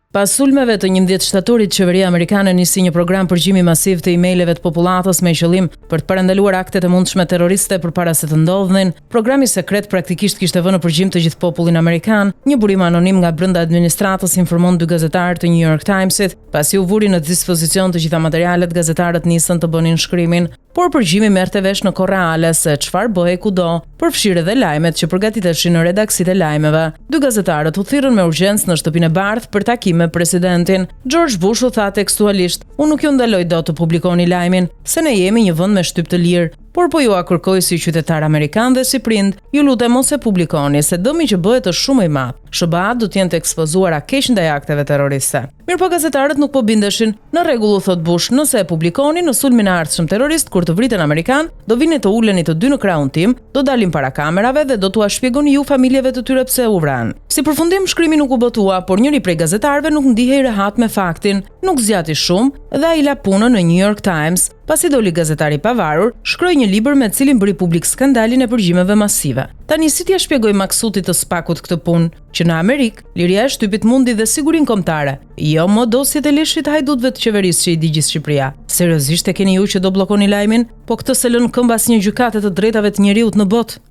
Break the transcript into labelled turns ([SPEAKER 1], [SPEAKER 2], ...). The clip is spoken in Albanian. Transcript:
[SPEAKER 1] Pas sulmeve të 11 shtatorit, qeveria amerikane nisi një program përgjimi masiv të emaileve të popullatës me qëllim për të parandaluar aktet e mundshme terroriste përpara se të ndodhin. Programi sekret praktikisht kishte vënë në përgjim të gjithë popullin amerikan. Një burim anonim nga brenda administratës informon 2 gazetarë të New York Timesit. Pasi u vuri në dispozicion të gjitha materialet, gazetarët nisën të bënin shkrimin, por përgjimi merrte vesh në kohë reale se çfarë bëhej kudo, përfshirë edhe lajmet që përgatiteshin në redaksit e lajmeve. 2 gazetarët u thirrën me urgjencë në shtëpinë e bardhë për takim me presidentin. George Bush u tha tekstualisht: "Unë nuk ju ndaloj dot të publikoni lajmin, se ne jemi një vend me shtyp të lirë, por po ju a kërkoj si qytetar amerikan dhe si prind, ju lutem mos e publikoni, se dëmi që bëhet është shumë i madh. SBA do të jenë të ekspozuara keq ndaj akteve terroriste." Mirpo gazetarët nuk po bindeshin. Në rregull, thot Bush, nëse e publikoni në sulmin e ardhshëm terrorist kur të vriten amerikan, do vini të uleni të dy në krahun tim, do dalim para kamerave dhe do t'ua shpjegoni ju familjeve të tyre pse u vran. Si përfundim, shkrimi nuk u botua, por njëri prej gazetarëve nuk ndihej rehat me faktin, nuk zgjati shumë dhe ai la punën në New York Times. Pasi doli gazetari i pavarur, shkroi një libër me cilin bëri publik skandalin e përgjimeve masive. Tani si t'ia shpjegoj Maksutit të Spakut këtë punë, që në Amerikë liria e shtypit mundi dhe sigurinë kombëtare, jo më dosjet e leshit hajdutëve të qeverisë që i di gjithë Shqipëria. Seriozisht e keni ju që do bllokoni lajmin, po këtë se lën këmbë asnjë gjykate të drejtave të njeriut në botë?